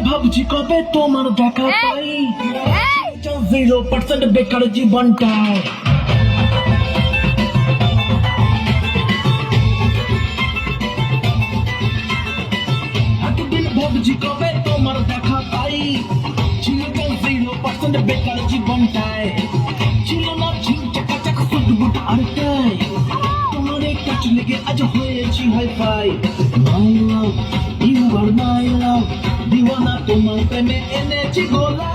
ভাবছি কবে তোমার দেখা পাই 0% বেকার জীবনটায় এতদিন ভাবছি কবে তোমার দেখা পাই ছিল 0% বেকার জীবনটায় ছিল না ঝিমচাকা চাকা সুটবুট আর টাই তোমার কাছে লেগে আজ হয়েছি hi fi my love you আর মাই লাভ দিওয়ানা তোমার প্রেমে এনেছি গোলা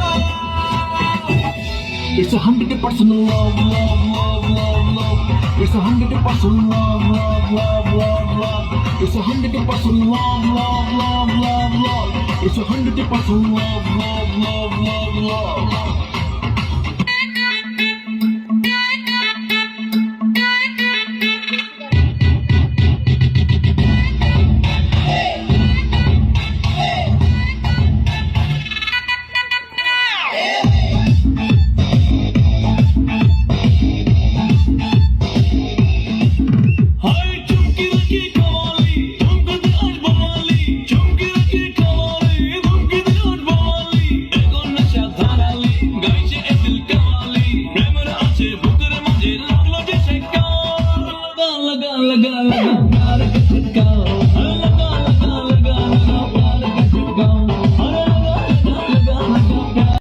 It's 100% love, love, love, love, love. It's 100% love, love, love, love, love. It's 100% love, love, love, love, love. It's 100% love, love, love, love, love.